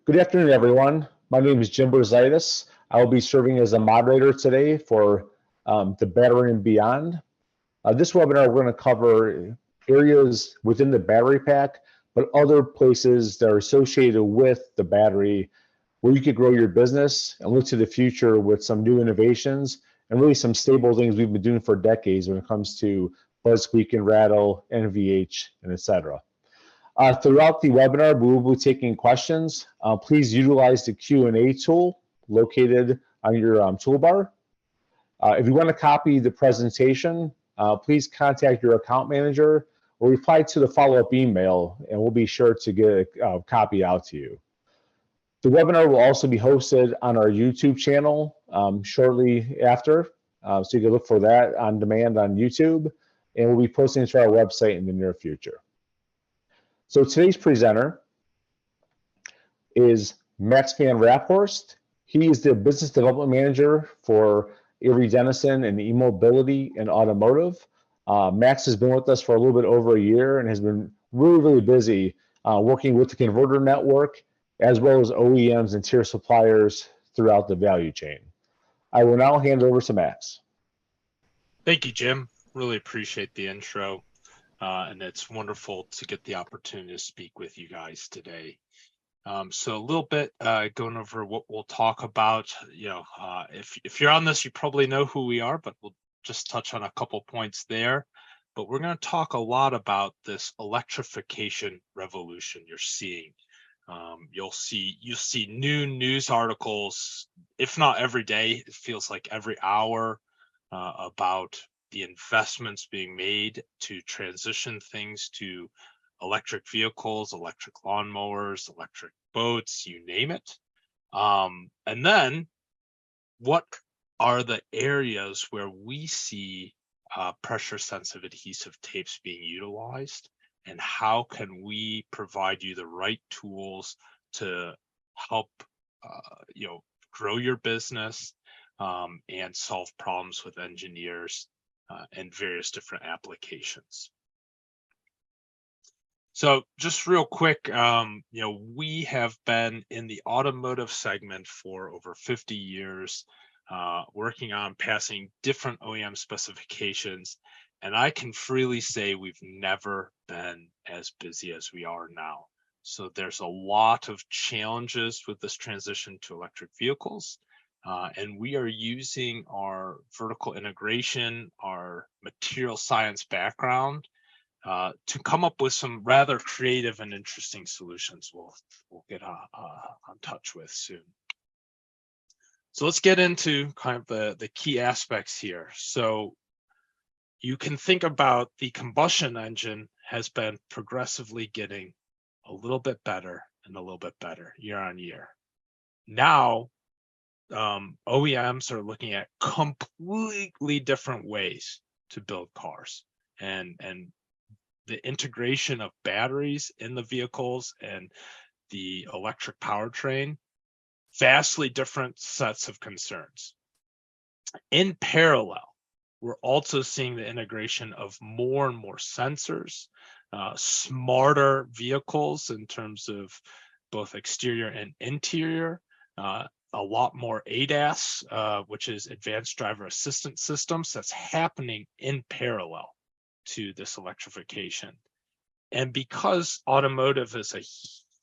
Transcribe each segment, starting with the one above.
Good afternoon, everyone. My name is Jim Berzaitis. I will be serving as a moderator today for the Battery and Beyond. This webinar, we're going to cover areas within the battery pack, but other places that are associated with the battery where you could grow your business and look to the future with some new innovations and really some stable things we've been doing for decades when it comes to buzz, squeak, and rattle, NVH, and et cetera. Throughout the webinar, we will be taking questions. Please utilize the Q&A tool located on your toolbar. If you want to copy the presentation, please contact your account manager or reply to the follow-up email, and we'll be sure to get a copy out to you. The webinar will also be hosted on our YouTube channel shortly after, so you can look for that on demand on YouTube, and we'll be posting it to our website in the near future. So today's presenter is Max VanRaaphorst. He is the Business Development Manager for Avery Dennison and eMobility and Automotive. Max has been with us for a little bit over a year and has been really busy working with the converter network as well as OEMs and tier suppliers throughout the value chain. I will now hand it over to Max. Thank you, Jim. Really appreciate the intro. And it's wonderful to get the opportunity to speak with you guys today. So a little bit going over what we'll talk about. If you're on this, you probably know who we are, but we'll just touch on a couple points there. But we're going to talk a lot about this electrification revolution you're seeing. You'll see new news articles, if not every day, it feels like every hour, about the investments being made to transition things to electric vehicles, electric lawnmowers, electric boats, you name it. And then what are the areas where we see pressure sensitive adhesive tapes being utilized, and how can we provide you the right tools to help grow your business and solve problems with engineers and various different applications. So just real quick, we have been in the automotive segment for over 50 years, working on passing different OEM specifications. And I can freely say we've never been as busy as we are now. So there's a lot of challenges with this transition to electric vehicles. And we are using our vertical integration, our material science background, to come up with some rather creative and interesting solutions we'll get on touch with soon. So let's get into kind of the key aspects here. So you can think about the combustion engine has been progressively getting a little bit better and a little bit better year on year. Now, OEMs are looking at completely different ways to build cars, and the integration of batteries in the vehicles and the electric powertrain, vastly different sets of concerns. In parallel, we're also seeing the integration of more and more sensors, smarter vehicles in terms of both exterior and interior, a lot more ADAS, which is advanced driver assistance systems, that's happening in parallel to this electrification. And because automotive is a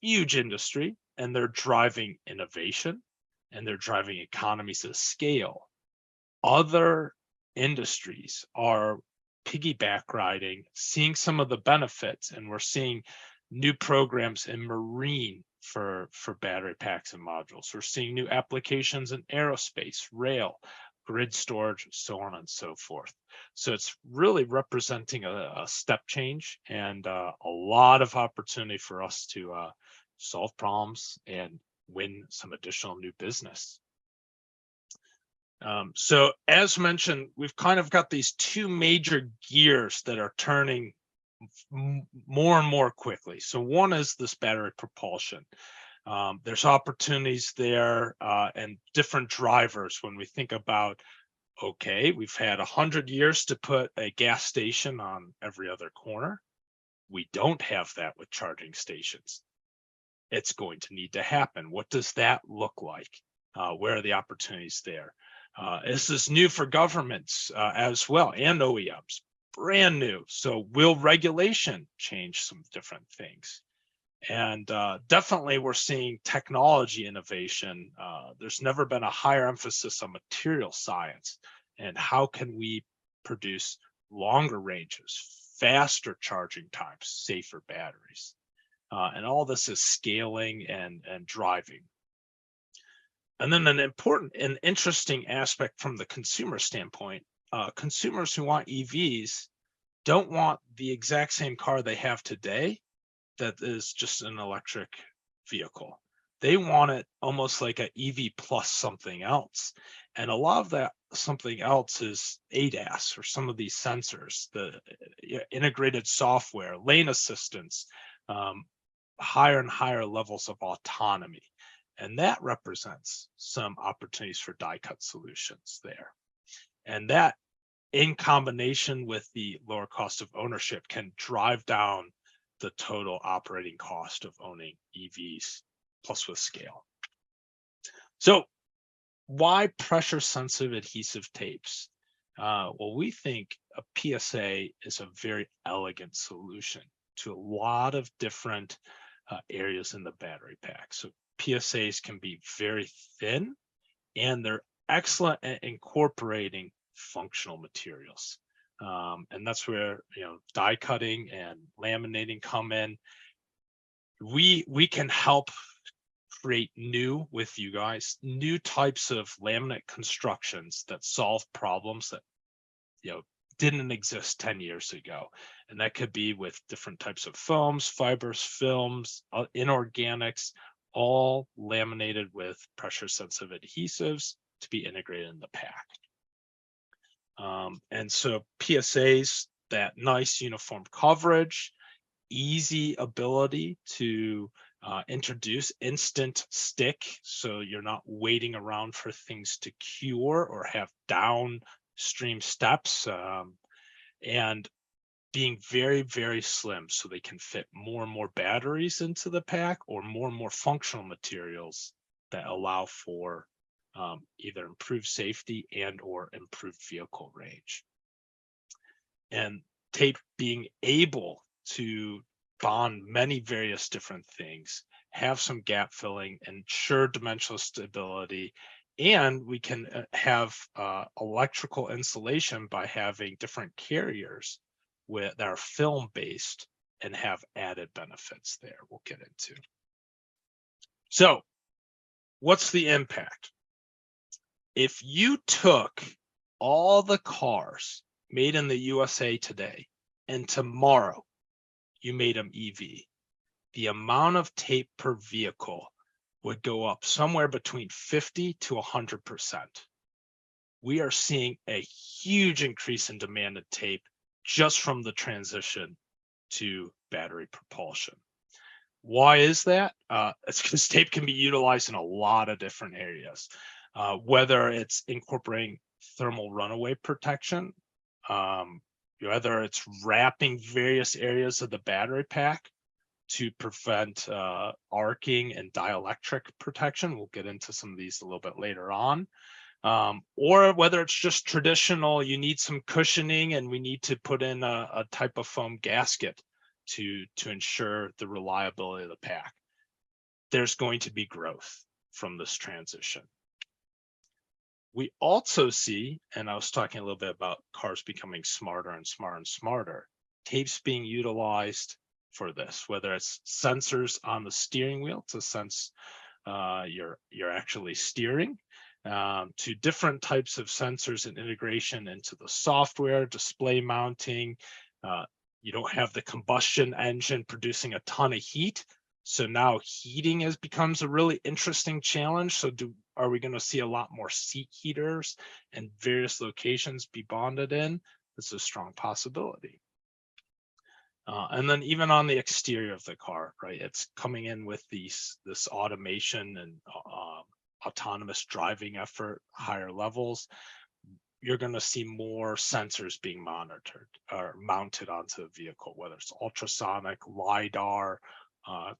huge industry and they're driving innovation and they're driving economies of scale, other industries are piggyback riding, seeing some of the benefits, and we're seeing new programs in marine for battery packs and modules. We're seeing new applications in aerospace, rail, grid storage, so on and so forth. So it's really representing a step change and a lot of opportunity for us to solve problems and win some additional new business. So as mentioned, we've kind of got these two major gears that are turning more and more quickly. So one is this battery propulsion. There's opportunities there and different drivers when we think about, okay, we've had 100 years to put a gas station on every other corner. We don't have that with charging stations. it's going to need to happen. What does that look like? Where are the opportunities there? This is new for governments as well, and OEMs, brand new. So will regulation change some different things? And definitely we're seeing technology innovation. There's never been a higher emphasis on material science and how can we produce longer ranges, faster charging times, safer batteries. And all this is scaling and driving. And then an important and interesting aspect from the consumer standpoint, consumers who want EVs don't want the exact same car they have today that is just an electric vehicle. They want it almost like an EV plus something else. And a lot of that something else is ADAS or some of these sensors, the integrated software, lane assistance, higher and higher levels of autonomy. And that represents some opportunities for die cut solutions there. And that in combination with the lower cost of ownership can drive down the total operating cost of owning EVs, plus with scale. So why pressure sensitive adhesive tapes? Well, we think a PSA is a very elegant solution to a lot of different areas in the battery pack. So PSAs can be very thin and they're excellent at incorporating functional materials. And that's where die cutting and laminating come in. We can help create new types of laminate constructions that solve problems that didn't exist 10 years ago. And that could be with different types of foams, fibers, films, inorganics, all laminated with pressure sensitive adhesives to be integrated in the pack. And so PSAs, that nice uniform coverage, easy ability to introduce instant stick, so you're not waiting around for things to cure or have downstream steps, and being very, very slim so they can fit more and more batteries into the pack or more functional materials that allow for either improved safety and or improved vehicle range. And tape being able to bond many various different things, have some gap filling, ensure dimensional stability, and we can have electrical insulation by having different carriers that are film based and have added benefits there we'll get into. So what's the impact? If you took all the cars made in the USA today and tomorrow you made them EV, the amount of tape per vehicle would go up somewhere between 50 to 100%. We are seeing a huge increase in demand of tape just from the transition to battery propulsion. Why is that? It's because tape can be utilized in a lot of different areas, whether it's incorporating thermal runaway protection, whether it's wrapping various areas of the battery pack to prevent arcing and dielectric protection. We'll get into some of these a little bit later on. Or whether it's just traditional, you need some cushioning and we need to put in a type of foam gasket to ensure the reliability of the pack. There's going to be growth from this transition. We also see, and I was talking a little bit about cars becoming smarter and smarter and smarter, tapes being utilized for this, whether it's sensors on the steering wheel to sense you're actually steering, to different types of sensors and integration into the software, display mounting. You don't have the combustion engine producing a ton of heat. So now heating becomes a really interesting challenge. So are we going to see a lot more seat heaters and various locations be bonded in? It's a strong possibility. And then even on the exterior of the car, right? It's coming in with this automation and autonomous driving effort, higher levels. You're going to see more sensors being monitored or mounted onto the vehicle, whether it's ultrasonic, LiDAR,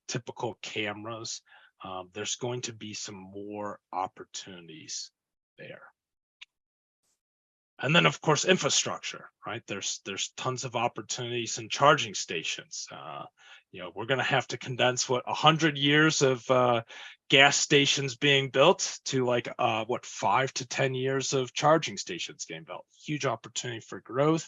typical cameras, there's going to be some more opportunities there. And then, of course, infrastructure, right? There's tons of opportunities in charging stations. We're going to have to condense 100 years of gas stations being built to 5 to 10 years of charging stations getting built. Huge opportunity for growth,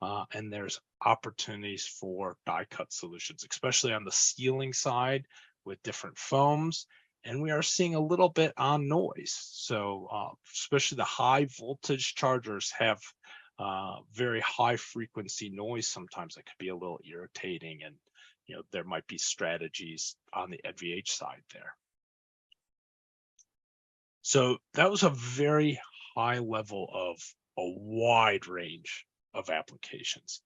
and there's opportunities for die cut solutions, especially on the sealing side with different foams. And we are seeing a little bit on noise. So especially the high voltage chargers have very high frequency noise. Sometimes it could be a little irritating, and there might be strategies on the NVH side there. So that was a very high level of a wide range of applications.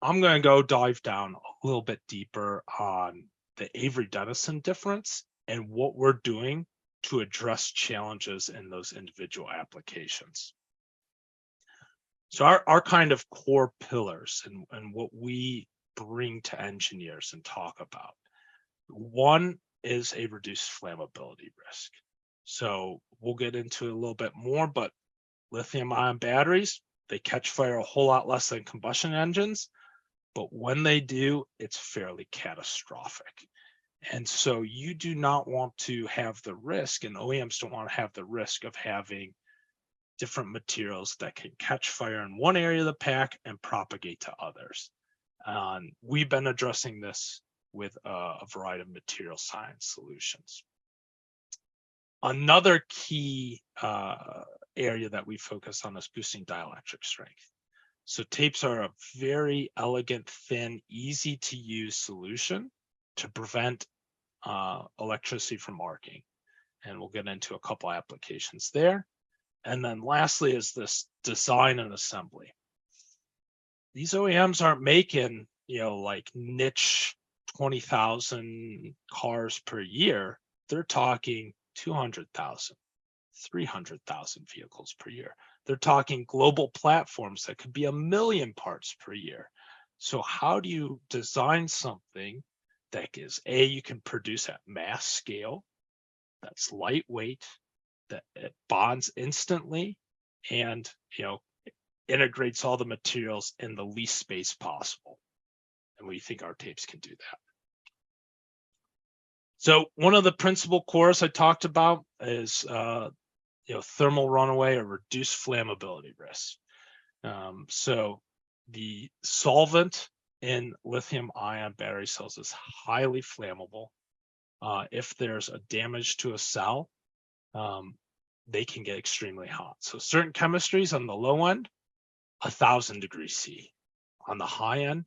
I'm going to go dive down a little bit deeper on the Avery Dennison difference and what we're doing to address challenges in those individual applications. So our kind of core pillars and what we bring to engineers and talk about. One is a reduced flammability risk. So we'll get into it a little bit more, but lithium-ion batteries, they catch fire a whole lot less than combustion engines, but when they do, it's fairly catastrophic. And so you do not want to have the risk, and OEMs don't want to have the risk of having different materials that can catch fire in one area of the pack and propagate to others. We've been addressing this with a variety of material science solutions. Another key area that we focus on is boosting dielectric strength. So tapes are a very elegant, thin, easy to use solution to prevent electricity from arcing. And we'll get into a couple applications there. And then lastly is this design and assembly. These OEMs aren't making, like niche 20,000 cars per year. They're talking 200,000, 300,000 vehicles per year. They're talking global platforms that could be 1 million parts per year. So how do you design something that is, you can produce at mass scale, that's lightweight, that it bonds instantly, and integrates all the materials in the least space possible? And we think our tapes can do that. So one of the principal cores I talked about is thermal runaway or reduced flammability risk. So the solvent in lithium-ion battery cells is highly flammable. If there's a damage to a cell, they can get extremely hot. So certain chemistries on the low end, 1,000 degrees C. On the high end,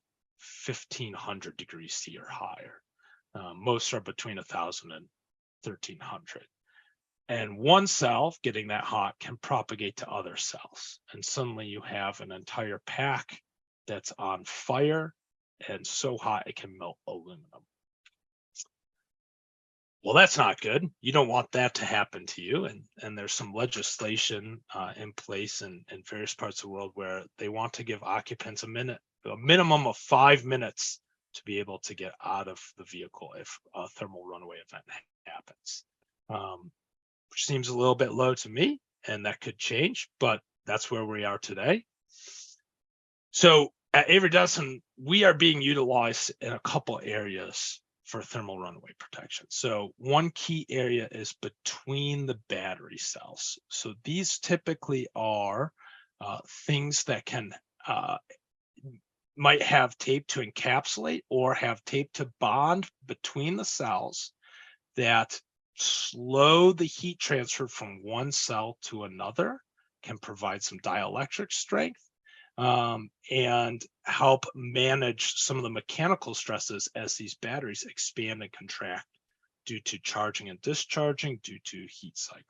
1,500 degrees C or higher. Most are between 1,000 and 1,300. And one cell getting that hot can propagate to other cells. And suddenly you have an entire pack that's on fire and so hot it can melt aluminum. Well, that's not good. You don't want that to happen to you. And there's some legislation in place in various parts of the world where they want to give occupants a minimum of 5 minutes to be able to get out of the vehicle if a thermal runaway event happens. Which seems a little bit low to me, and that could change, but that's where we are today. So at Avery Dennison, we are being utilized in a couple areas for thermal runaway protection. So one key area is between the battery cells. So these typically are things that can might have tape to encapsulate or have tape to bond between the cells that slow the heat transfer from one cell to another, can provide some dielectric strength, and help manage some of the mechanical stresses as these batteries expand and contract due to charging and discharging, due to heat cycling.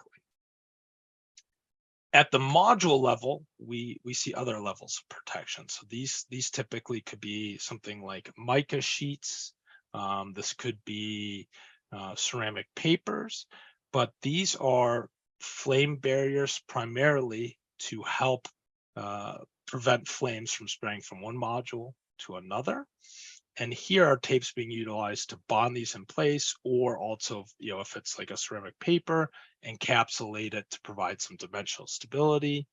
At the module level, we see other levels of protection. So these typically could be something like mica sheets. This could be ceramic papers, but these are flame barriers primarily to help prevent flames from spreading from one module to another. And here are tapes being utilized to bond these in place, or also, if it's like a ceramic paper, encapsulate it to provide some dimensional stability,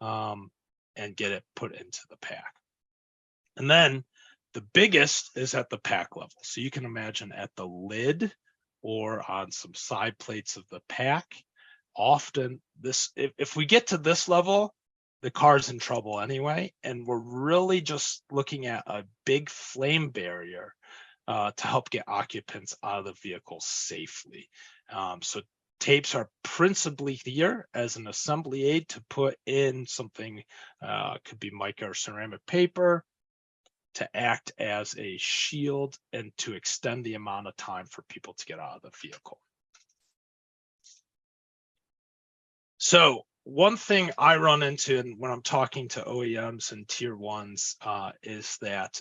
and get it put into the pack. And then the biggest is at the pack level. So you can imagine at the lid or on some side plates of the pack. Often if we get to this level, the car's in trouble anyway, and we're really just looking at a big flame barrier to help get occupants out of the vehicle safely. So tapes are principally here as an assembly aid to put in something, could be mica or ceramic paper, to act as a shield and to extend the amount of time for people to get out of the vehicle. So one thing I run into when I'm talking to OEMs and tier ones is that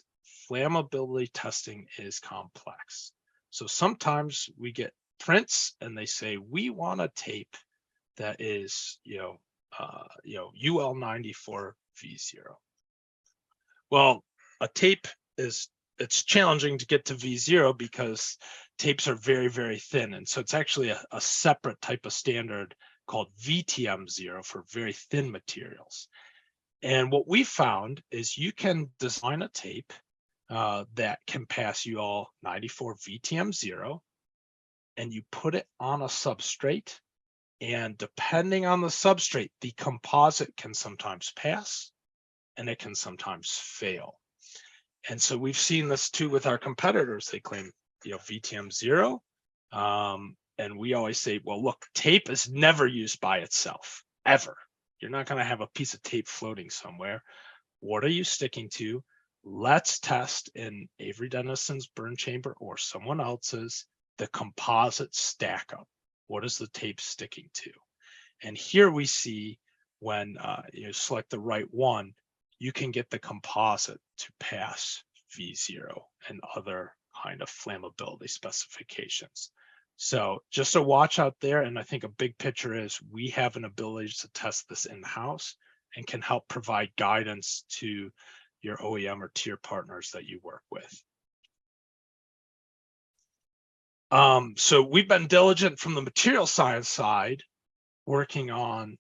flammability testing is complex. So sometimes we get prints and they say, we want a tape that is, UL94 V0. Well, a tape it's challenging to get to V0 because tapes are very, very thin. And so it's actually a separate type of standard called VTM0 for very thin materials. And what we found is you can design a tape that can pass UL94 VTM0, and you put it on a substrate. And depending on the substrate, the composite can sometimes pass and it can sometimes fail. And so we've seen this too with our competitors. They claim, VTM0. And we always say, well, look, tape is never used by itself, ever. You're not going to have a piece of tape floating somewhere. What are you sticking to? Let's test in Avery Dennison's burn chamber or someone else's, the composite stack up. What is the tape sticking to? And here we see when you select the right one, you can get the composite to pass V0 and other kind of flammability specifications. So just a watch out there. And I think a big picture is we have an ability to test this in-house and can help provide guidance to your OEM or tier partners that you work with. So we've been diligent from the material science side, working on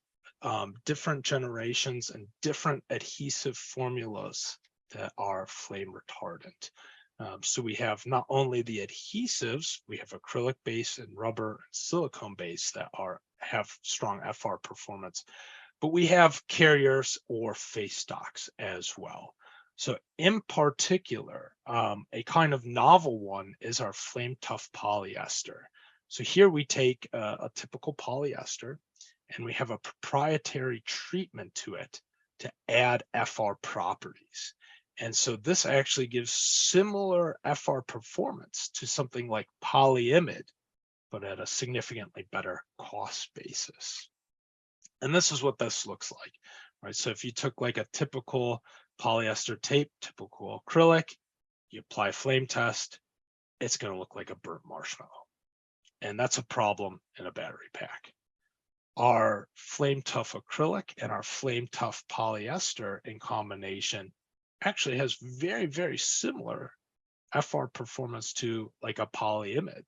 different generations and different adhesive formulas that are flame retardant. So we have not only the adhesives, we have acrylic base and rubber and silicone base that have strong FR performance, but we have carriers or face stocks as well. So in particular, a kind of novel one is our flame tough polyester. So here we take a typical polyester and we have a proprietary treatment to it to add FR properties. And so this actually gives similar FR performance to something like polyimide, but at a significantly better cost basis. And this is what this looks like, right? So if you took like a typical polyester tape, typical acrylic, you apply a flame test, it's going to look like a burnt marshmallow. And that's a problem in a battery pack. Our flame tough acrylic and our flame tough polyester in combination actually has very, very similar FR performance to like a polyimide,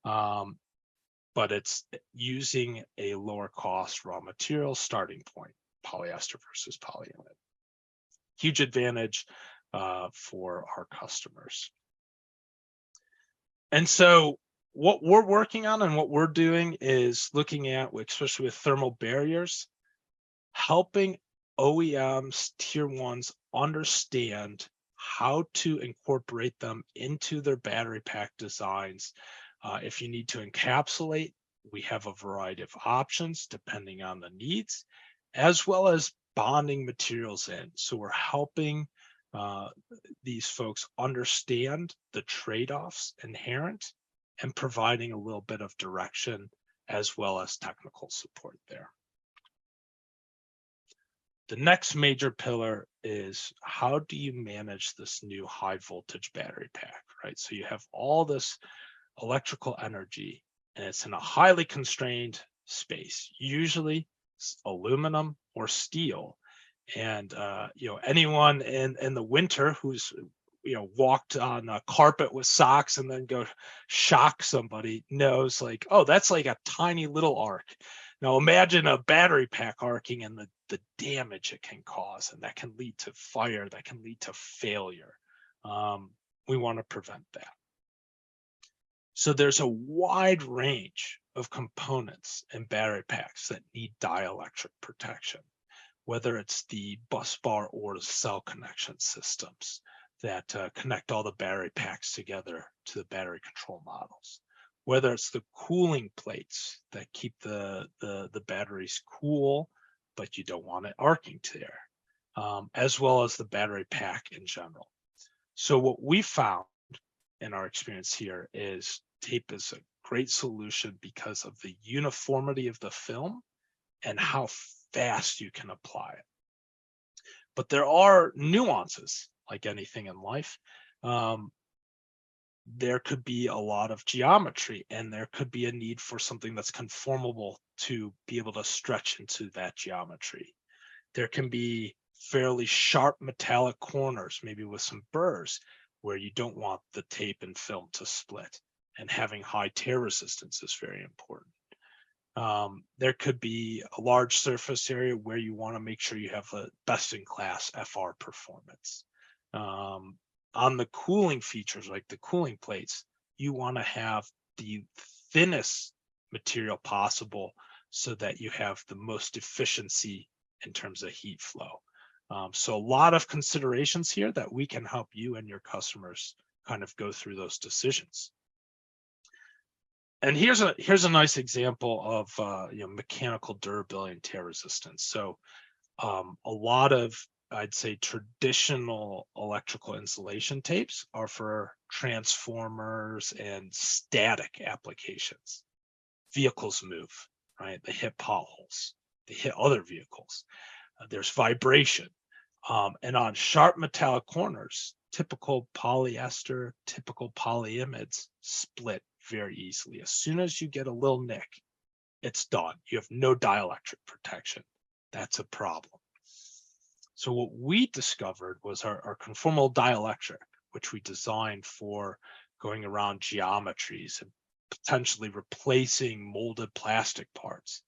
but it's using a lower cost raw material starting point, polyester versus polyimide. Huge advantage for our customers. And so what we're working on and what we're doing is looking at, especially with thermal barriers, helping OEMs, tier ones understand how to incorporate them into their battery pack designs. If you need to encapsulate, we have a variety of options depending on the needs, as well as bonding materials in. So we're helping these folks understand the trade-offs inherent and providing a little bit of direction as well as technical support there. The next major pillar is how do you manage this new high voltage battery pack, right? So you have all this electrical energy and it's in a highly constrained space, usually aluminum or steel. And anyone in the winter who's walked on a carpet with socks and then go shock somebody knows like, oh, that's like a tiny little arc. Now imagine a battery pack arcing and the damage it can cause, and that can lead to fire, that can lead to failure. We want to prevent that. So there's a wide range of components in battery packs that need dielectric protection, whether it's the bus bar or the cell connection systems that connect all the battery packs together to the battery control models, whether it's the cooling plates that keep the batteries cool, but you don't want it arcing there, as well as the battery pack in general. So what we found in our experience here is tape is a great solution because of the uniformity of the film and how fast you can apply it. But there are nuances, like anything in life. There could be a lot of geometry, and there could be a need for something that's conformable to be able to stretch into that geometry. There can be fairly sharp metallic corners, maybe with some burrs, where you don't want the tape and film to split, and having high tear resistance is very important. There could be a large surface area where you want to make sure you have a best-in-class FR performance. On the cooling features, like the cooling plates, you want to have the thinnest material possible so that you have the most efficiency in terms of heat flow. So a lot of considerations here that we can help you and your customers kind of go through those decisions. And here's a nice example of mechanical durability and tear resistance. So a lot of, I'd say, traditional electrical insulation tapes are for transformers and static applications. Vehicles move, right? They hit potholes, they hit other vehicles. There's vibration. And on sharp metallic corners, typical polyester, typical polyimides split very easily. As soon as you get a little nick, it's done. You have no dielectric protection. That's a problem. So what we discovered was our conformal dielectric, which we designed for going around geometries and potentially replacing molded plastic parts,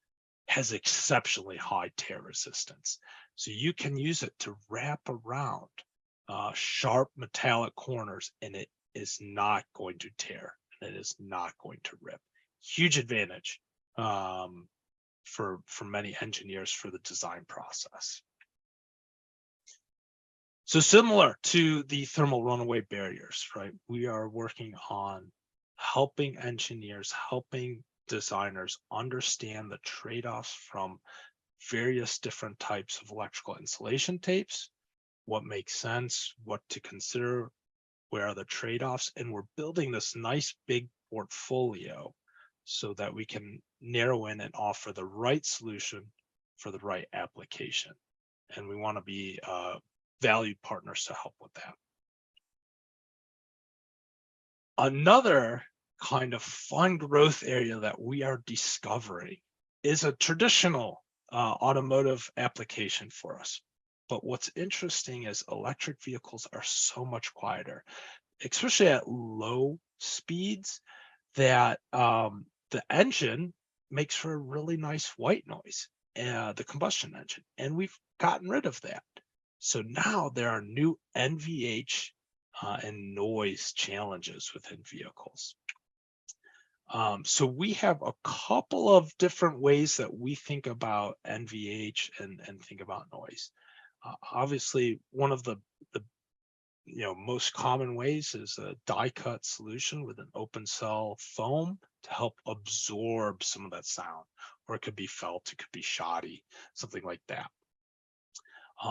has exceptionally high tear resistance. So you can use it to wrap around sharp metallic corners, and it is not going to tear, and it is not going to rip. Huge advantage for many engineers for the design process. So similar to the thermal runaway barriers, right? We are working on helping engineers, helping designers understand the trade-offs from various different types of electrical insulation tapes, what makes sense, what to consider, where are the trade-offs, and we're building this nice big portfolio so that we can narrow in and offer the right solution for the right application. And we want to be valued partners to help with that. Another kind of fun growth area that we are discovering is a traditional automotive application for us. But what's interesting is electric vehicles are so much quieter, especially at low speeds, that the engine makes for a really nice white noise, the combustion engine, and we've gotten rid of that. So now there are new NVH and noise challenges within vehicles. So we have a couple of different ways that we think about NVH and think about noise. Obviously, one of the most common ways is a die-cut solution with an open cell foam to help absorb some of that sound, or it could be felt, it could be shoddy, something like that.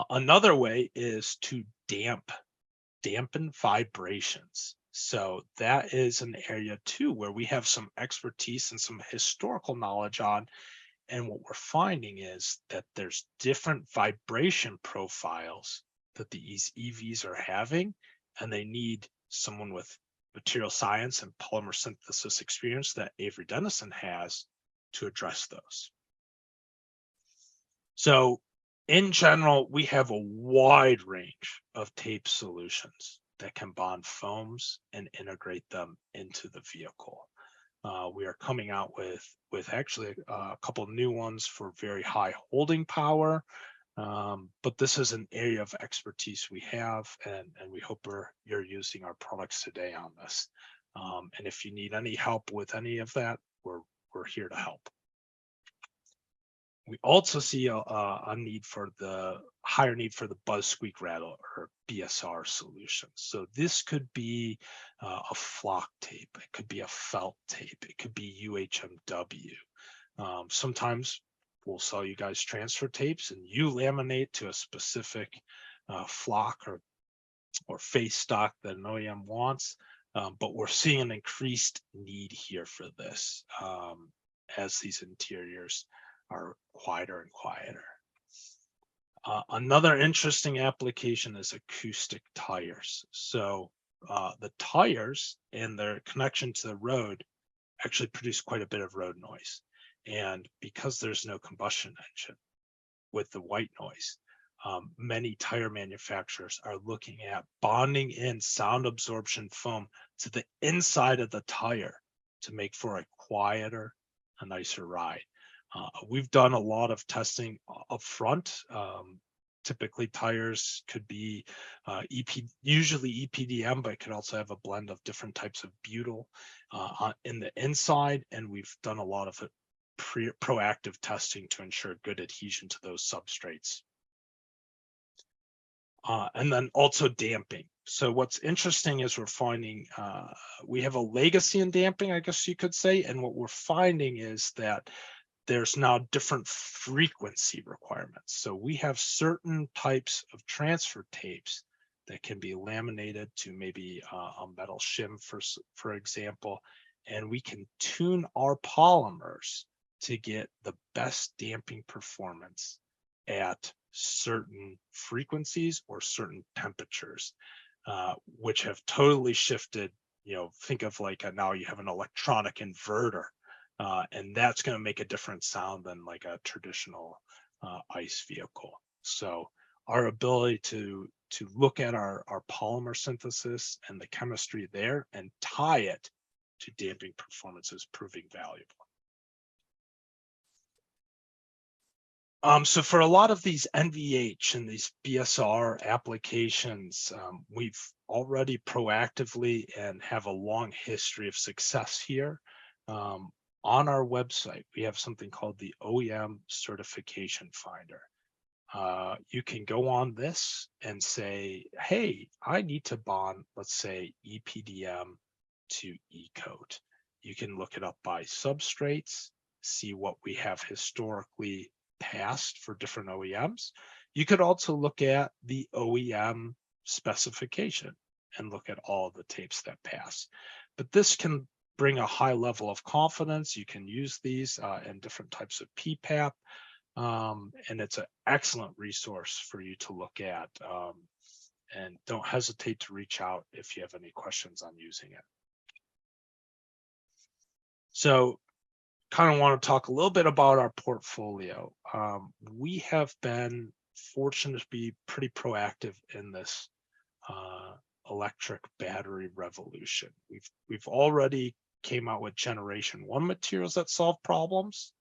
Another way is to dampen vibrations. So that is an area too where we have some expertise and some historical knowledge on. And what we're finding is that there's different vibration profiles that these EVs are having, and they need someone with material science and polymer synthesis experience that Avery Dennison has to address those. So in general, we have a wide range of tape solutions that can bond foams and integrate them into the vehicle. We are coming out with actually a couple new ones for very high holding power, but this is an area of expertise we have, and we hope you're using our products today on this. And if you need any help with any of that, we're here to help. We also see a higher need for the buzz squeak rattle or BSR solutions. So this could be a flock tape, it could be a felt tape, it could be UHMW. Sometimes we'll sell you guys transfer tapes and you laminate to a specific flock or face stock that an OEM wants, but we're seeing an increased need here for this as these interiors are quieter and quieter. Another interesting application is acoustic tires. So the tires and their connection to the road actually produce quite a bit of road noise. And because there's no combustion engine with the white noise, many tire manufacturers are looking at bonding in sound absorption foam to the inside of the tire to make for a quieter, a nicer ride. We've done a lot of testing up front. Typically tires could be usually EPDM, but it could also have a blend of different types of butyl in the inside. And we've done a lot of proactive testing to ensure good adhesion to those substrates. And then also damping. So what's interesting is we're finding we have a legacy in damping, I guess you could say. And what we're finding is that there's now different frequency requirements. So we have certain types of transfer tapes that can be laminated to maybe a metal shim, for example, and we can tune our polymers to get the best damping performance at certain frequencies or certain temperatures, which have totally shifted. Think of like now you have an electronic inverter. And that's going to make a different sound than like a traditional ICE vehicle. So our ability to look at our polymer synthesis and the chemistry there and tie it to damping performance is proving valuable. So for a lot of these NVH and these BSR applications, we've already proactively and have a long history of success here. On our website, we have something called the OEM Certification Finder. You can go on this and say, hey, I need to bond, let's say, EPDM to E-coat. You can look it up by substrates, see what we have historically passed for different OEMs. You could also look at the OEM specification and look at all of the tapes that pass. But this can bring a high level of confidence. You can use these in different types of PPAP, and it's an excellent resource for you to look at. And don't hesitate to reach out if you have any questions on using it. So kind of want to talk a little bit about our portfolio. We have been fortunate to be pretty proactive in this electric battery revolution. We've already came out with generation 1 materials that solve problems.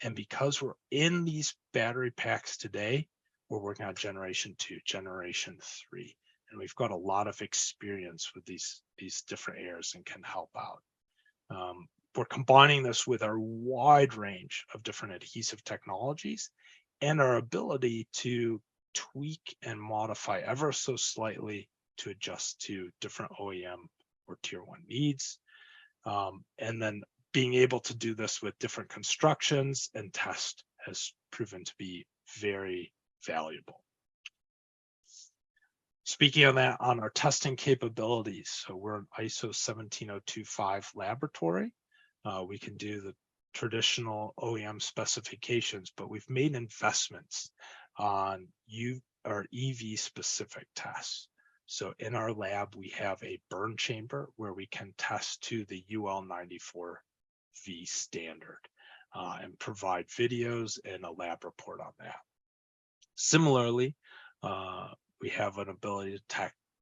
And because we're in these battery packs today, we're working on generation 2, generation 3. And we've got a lot of experience with these different areas and can help out. We're combining this with our wide range of different adhesive technologies and our ability to tweak and modify ever so slightly to adjust to different OEM or tier 1 needs. And then being able to do this with different constructions and test has proven to be very valuable. Speaking of that, on our testing capabilities, so we're an ISO 17025 laboratory. We can do the traditional OEM specifications, but we've made investments on EV specific tests. So in our lab, we have a burn chamber where we can test to the UL94V standard and provide videos and a lab report on that. Similarly, we have an ability to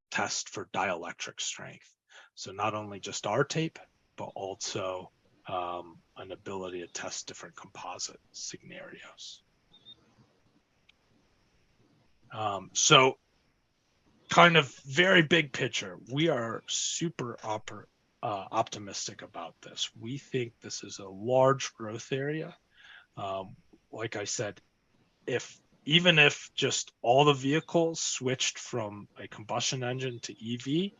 test for dielectric strength. So not only just our tape, but also an ability to test different composite scenarios. So kind of very big picture, we are super optimistic about this. We think this is a large growth area. Like I said, even if just all the vehicles switched from a combustion engine to EV,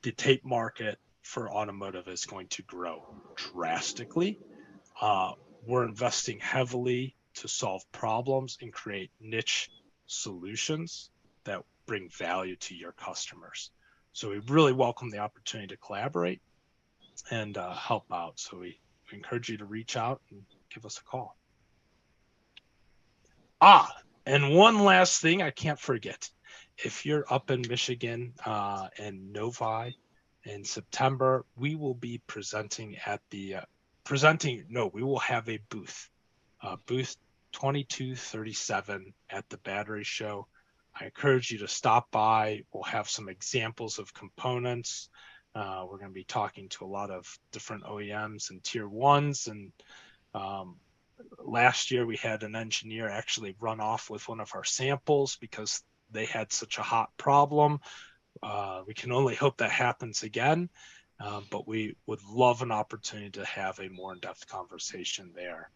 the tape market for automotive is going to grow drastically. We're investing heavily to solve problems and create niche solutions that bring value to your customers. So we really welcome the opportunity to collaborate and help out. So we encourage you to reach out and give us a call. And one last thing I can't forget. If you're up in Michigan and Novi in September, we will be presenting at the we will have a booth 2237 at the battery show. I encourage you to stop by. We'll have some examples of components. We're going to be talking to a lot of different OEMs and tier ones. And last year we had an engineer actually run off with one of our samples because they had such a hot problem. We can only hope that happens again, but we would love an opportunity to have a more in-depth conversation there.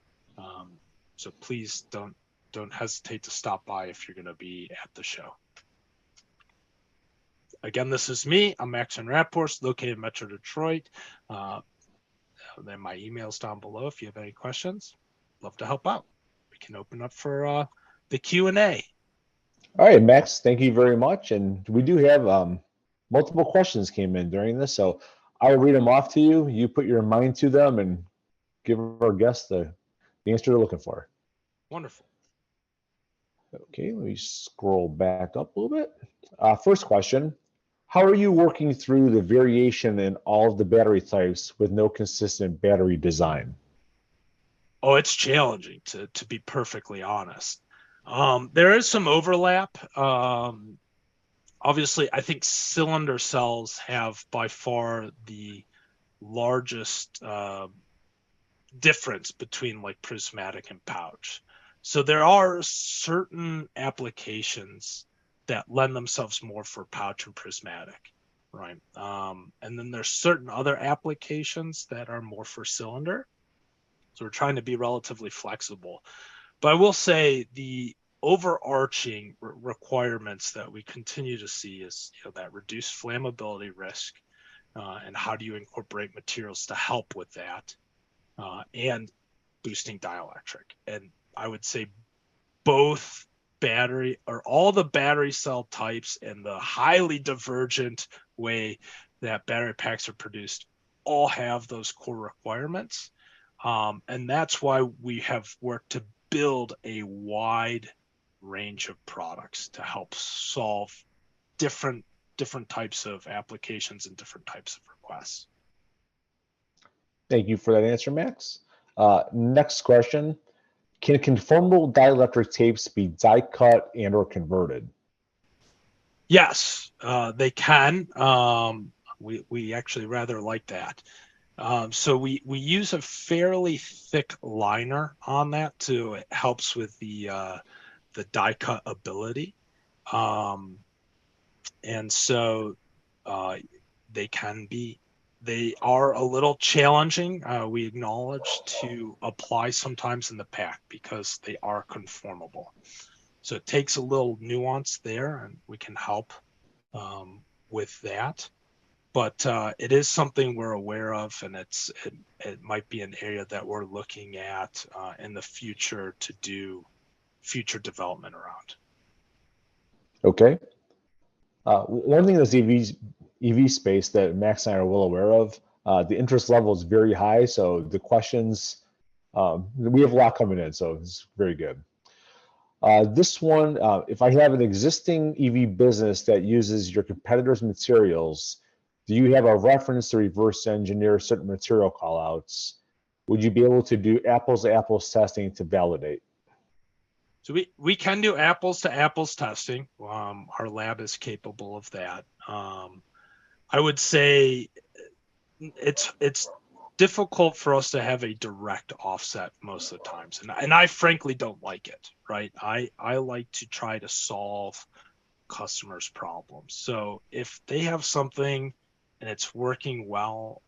So please don't hesitate to stop by if you're going to be at the show. Again, this is me. I'm Max VanRaaphorst, located in Metro Detroit. Then my email's down below if you have any questions. Love to help out. We can open up for the Q&A. All right, Max, thank you very much. And we do have multiple questions came in during this, so I'll read them off to you. You put your mind to them and give our guests the answer they're looking for. Wonderful. Okay, let me scroll back up a little bit. First question, how are you working through the variation in all of the battery types with no consistent battery design? Oh, it's challenging, to be perfectly honest. There is some overlap. Obviously, I think cylinder cells have by far the largest difference between like prismatic and pouch. So there are certain applications that lend themselves more for pouch and prismatic, right? And then there's certain other applications that are more for cylinder. So we're trying to be relatively flexible. But I will say the overarching requirements that we continue to see is that reduced flammability risk, and how do you incorporate materials to help with that, and boosting dielectric. And I would say both battery or all the battery cell types and the highly divergent way that battery packs are produced all have those core requirements. And that's why we have worked to build a wide range of products to help solve different types of applications and different types of requests. Thank you for that answer, Max. Next question, can conformable dielectric tapes be die cut and or converted? Yes, they can. We actually rather like that. So we use a fairly thick liner on that too. It helps with the die cut ability. And so they are a little challenging, we acknowledge, to apply sometimes in the pack because they are conformable. So it takes a little nuance there, and we can help with that. But it is something we're aware of, and it might be an area that we're looking at in the future to do future development around. Okay. One thing in this EV space that Max and I are well aware of, the interest level is very high. So the questions, we have a lot coming in, so it's very good. This one, if I have an existing EV business that uses your competitor's materials, do you have a reference to reverse engineer certain material callouts? Would you be able to do apples to apples testing to validate? So we can do apples to apples testing. Our lab is capable of that. I would say it's difficult for us to have a direct offset most of the times, and I frankly don't like it. Right? I like to try to solve customers' problems. So if they have something and it's working well,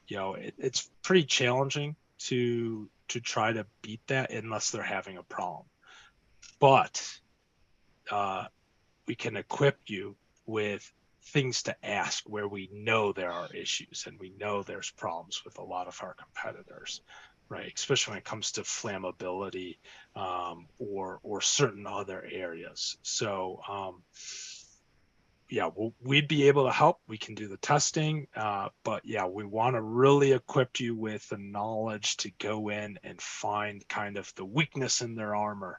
it's pretty challenging to try to beat that unless they're having a problem. But we can equip you with things to ask where we know there are issues and we know there's problems with a lot of our competitors, right? Especially when it comes to flammability or certain other areas. So we'd be able to help. We can do the testing, but we want to really equip you with the knowledge to go in and find kind of the weakness in their armor,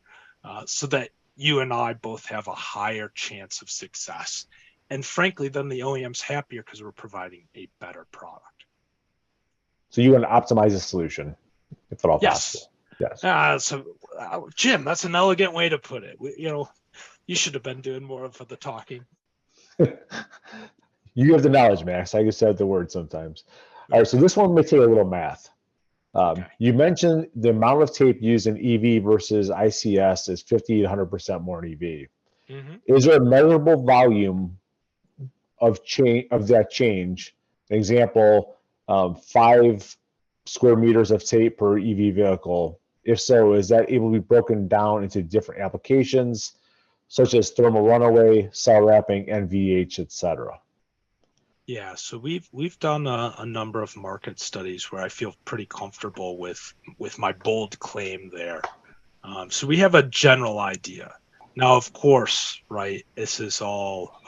so that you and I both have a higher chance of success. And frankly, then the OEM's happier because we're providing a better product. So you want to optimize the solution, if at all possible. Yes. Jim, that's an elegant way to put it. You should have been doing more of the talking. You have the knowledge, Max. I just said the word sometimes. All right, so this one may take a little math. Okay. You mentioned the amount of tape used in EV versus ICS is 50 to 100% more in EV. Mm-hmm. Is there a measurable volume of that change? An example, 5 square meters of tape per EV vehicle. If so, is that able to be broken down into different applications, such as thermal runaway, cell wrapping, NVH, etc.? Yeah, so we've done a number of market studies where I feel pretty comfortable with my bold claim there. So we have a general idea. Now, of course, right, this is all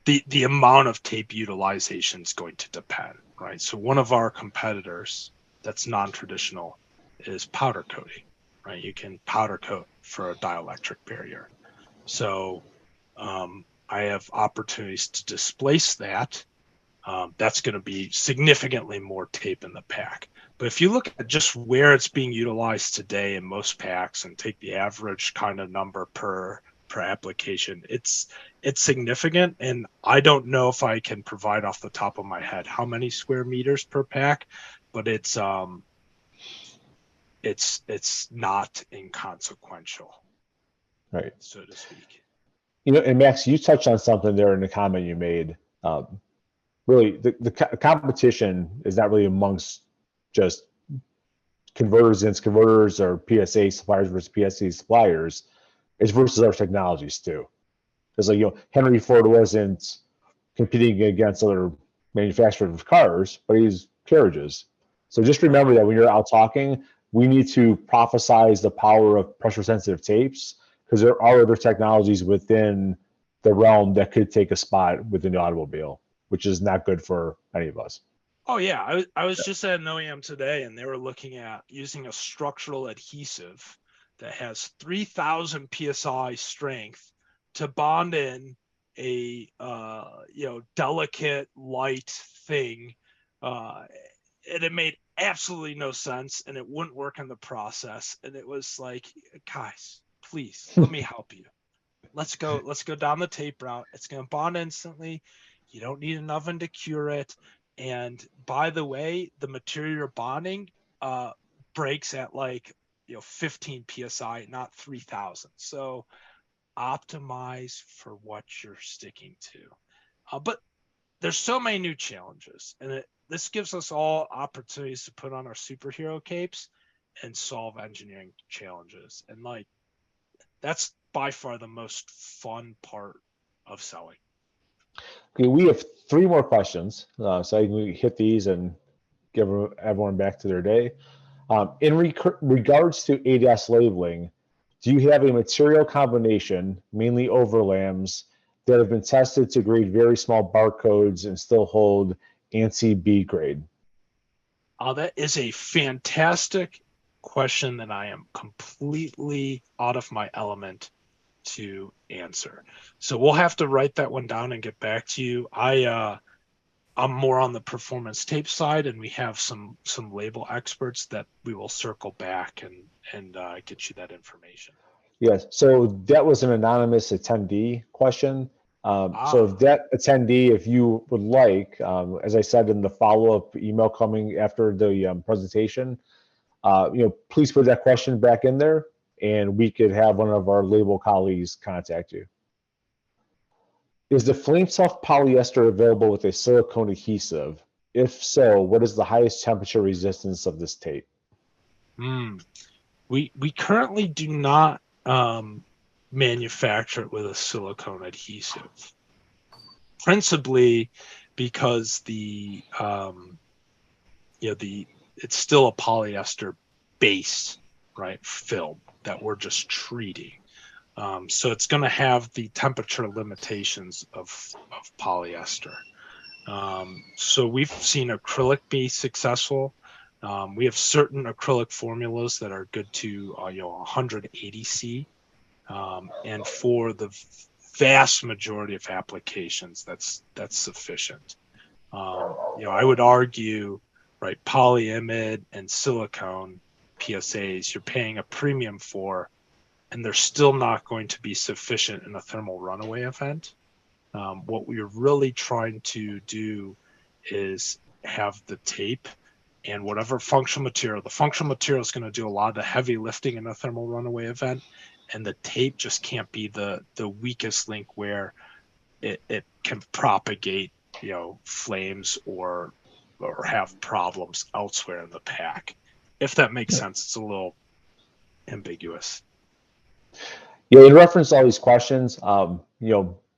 the amount of tape utilization is going to depend, right? So one of our competitors that's non-traditional is powder coating, right? You can powder coat for a dielectric barrier. So I have opportunities to displace that. That's going to be significantly more tape in the pack. But if you look at just where it's being utilized today in most packs and take the average kind of number per application, it's significant. And I don't know if I can provide off the top of my head how many square meters per pack, but it's not inconsequential, right, so to speak. And Max, you touched on something there in the comment you made. Really, the competition is not really amongst just converters or PSA suppliers versus PSA suppliers. It's versus our technologies too. Because Henry Ford wasn't competing against other manufacturers of cars, but he's carriages. So just remember that when you're out talking, we need to prophesize the power of pressure sensitive tapes, because there are other technologies within the realm that could take a spot within the automobile, which is not good for any of us. Oh yeah, I was just at an OEM today, and they were looking at using a structural adhesive that has 3,000 psi strength to bond in a delicate light thing, and it made absolutely no sense, and it wouldn't work in the process. And it was like, guys, please let me help you. Let's go down the tape route. It's going to bond instantly. You don't need an oven to cure it. And by the way, the material you're bonding breaks at 15 psi, not 3,000. So optimize for what you're sticking to. But there's so many new challenges, and this gives us all opportunities to put on our superhero capes and solve engineering challenges. And that's by far the most fun part of selling. Okay, we have 3 more questions, so I can hit these and give everyone back to their day. In regards to ADAS labeling, do you have a material combination, mainly overlams, that have been tested to grade very small barcodes and still hold ANSI B grade? That is a fantastic question that I am completely out of my element to answer. So we'll have to write that one down and get back to you. I'm more on the performance tape side, and we have some label experts that we will circle back and get you that information. Yes. So that was an anonymous attendee question. So if that attendee, if you would like, as I said in the follow-up email coming after the presentation, please put that question back in there, and we could have one of our label colleagues contact you. Is the flame tough polyester available with a silicone adhesive? If so, what is the highest temperature resistance of this tape? We currently do not manufacture it with a silicone adhesive, principally because it's still a polyester based, right, film that we're just treating. So it's going to have the temperature limitations of polyester. So we've seen acrylic be successful. We have certain acrylic formulas that are good to 180 C, and for the vast majority of applications, that's sufficient. I would argue, right, polyimide and silicone PSAs, you're paying a premium for, and they're still not going to be sufficient in a thermal runaway event. What we're really trying to do is have the tape and whatever functional material. The functional material is going to do a lot of the heavy lifting in a thermal runaway event, and the tape just can't be the weakest link where it can propagate, flames or have problems elsewhere in the pack. If that makes sense, it's a little ambiguous. Yeah, in reference to all these questions,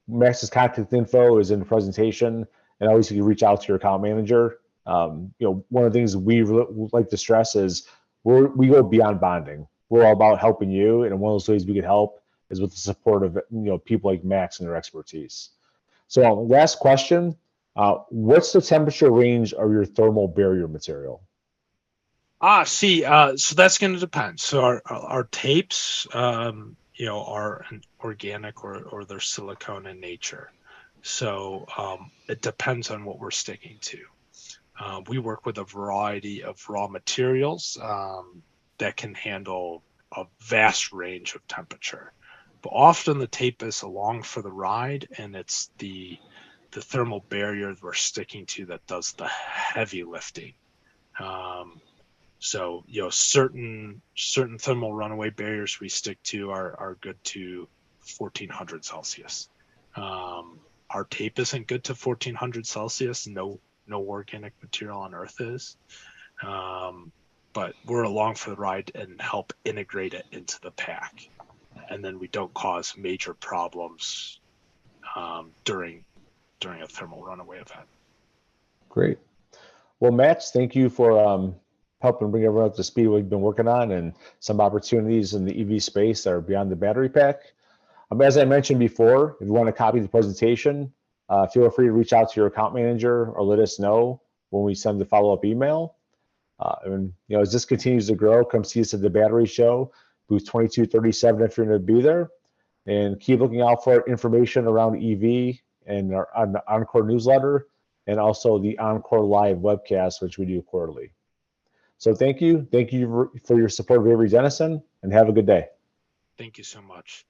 Max's contact info is in the presentation, and always you can reach out to your account manager. One of the things we like to stress is we go beyond bonding. We're all about helping you, and one of those ways we can help is with the support of people like Max and their expertise. So, last question: what's the temperature range of your thermal barrier material? So that's going to depend. So our tapes, are organic or they're silicone in nature. So it depends on what we're sticking to. We work with a variety of raw materials that can handle a vast range of temperature. But often the tape is along for the ride, and it's the thermal barrier we're sticking to that does the heavy lifting. So, certain thermal runaway barriers we stick to are good to 1400 Celsius. Our tape isn't good to 1400 Celsius. No organic material on Earth is. But we're along for the ride and help integrate it into the pack. And then we don't cause major problems during a thermal runaway event. Great. Well, Max, thank you for helping bring everyone up to speed what we've been working on and some opportunities in the EV space that are beyond the battery pack. As I mentioned before, if you want to copy the presentation, feel free to reach out to your account manager or let us know when we send the follow-up email. And as this continues to grow, come see us at the battery show, booth 2237 if you're going to be there. And keep looking out for information around EV and on the Encore newsletter, and also the Encore Live webcast, which we do quarterly. So thank you. Thank you for your support of Avery Dennison, and have a good day. Thank you so much.